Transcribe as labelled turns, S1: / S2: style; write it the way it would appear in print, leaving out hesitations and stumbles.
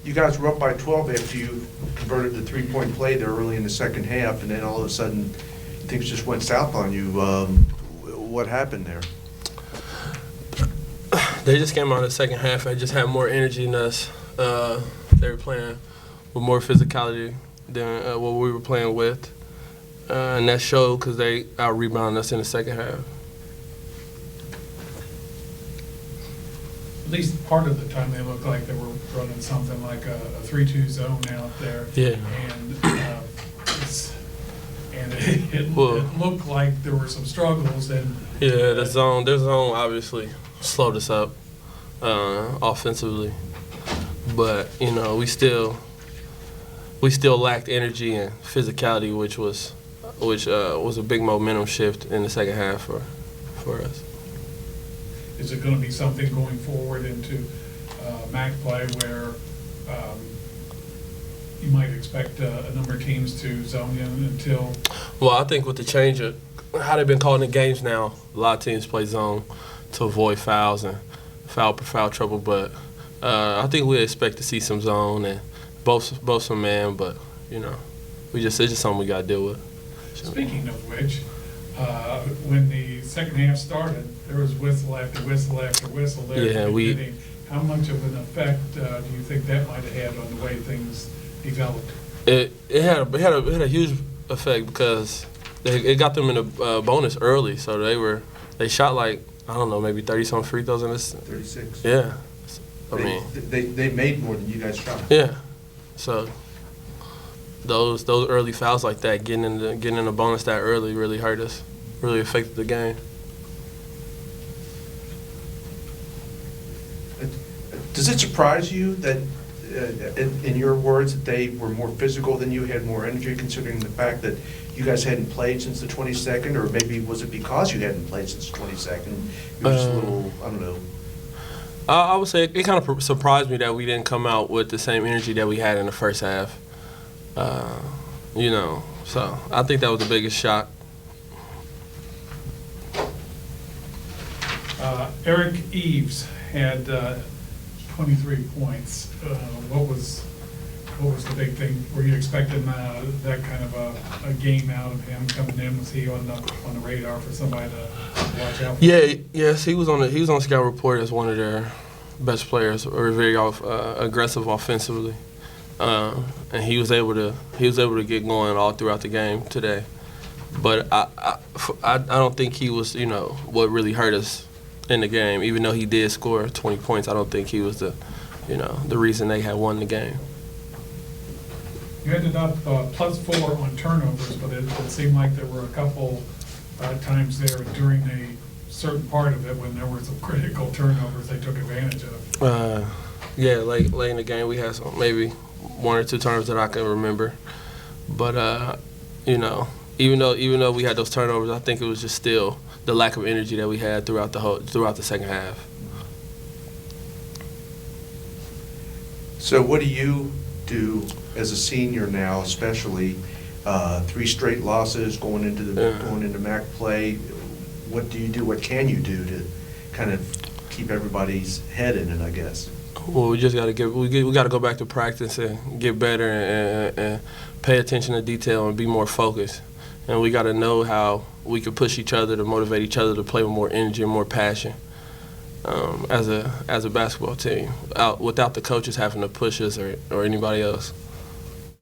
S1: you guys were up by 12 after you converted the three-point play there early in the second half, and then all of a sudden things just went south on you. What happened there?
S2: They just came out in the second half. I just had more energy than us. They were playing with more physicality than what we were playing with. And that showed because they out-rebounded us in the second half.
S3: At least part of the time they looked like they were running something like a 3-2 zone out there.
S2: Yeah.
S3: And it looked like there were some struggles. And
S2: yeah, their zone obviously slowed us up offensively. But, you know, we still lacked energy and physicality, which was a big momentum shift in the second half for us.
S3: Is it going to be something going forward into MAC play where you might expect a number of teams to zone you until?
S2: Well, I think with the change of how they've been calling the games now, a lot of teams play zone to avoid fouls and foul trouble. But I think we expect to see some zone and both some man. But you know, it's just something we got to deal with.
S3: Speaking of which, when the second half started, there was whistle after whistle after whistle there.
S2: Yeah,
S3: how much of an effect do you think that might have had on the way things developed?
S2: It had a huge effect because it got them in a bonus early, so they shot like, I don't know, maybe 30-some free throws in this.
S1: 36.
S2: Yeah,
S1: they made more than you guys shot.
S2: Yeah, so those early fouls like that, getting in a bonus that early really hurt us, really affected the game.
S1: Does it surprise you that, in your words, that they were more physical than you, had more energy, considering the fact that you guys hadn't played since the 22nd, or maybe was it because you hadn't played since the 22nd? It was just a little, I don't know.
S2: I would say it kind of surprised me that we didn't come out with the same energy that we had in the first half. You know, so I think that was the biggest shock.
S3: Eric Eves had 23 points. What was the big thing? Were you expecting that kind of a game out of him coming in? Was he on the radar for somebody to watch out for?
S2: Yes, he was on the scout report as one of their best players, or very aggressive offensively, and he was able to get going all throughout the game today. But I don't think he was, you know, what really hurt us in the game. Even though he did score 20 points, I don't think he was the reason they had won the game.
S3: You ended up +4 on turnovers, but it seemed like there were a couple times there during a certain part of it when there were some critical turnovers they took advantage of.
S2: Yeah, late in the game we had maybe 1 or 2 turnovers that I can remember. But you know, even though we had those turnovers, I think it was just still the lack of energy that we had throughout the second half.
S1: So what do you do as a senior now, especially 3 straight losses going into MAC play? What do you do? What can you do to kind of keep everybody's head in it, I guess?
S2: Well, we just got to we got to go back to practice and get better and pay attention to detail and be more focused. And we got to know how we can push each other to motivate each other to play with more energy and more passion as a basketball team, without the coaches having to push us or anybody else.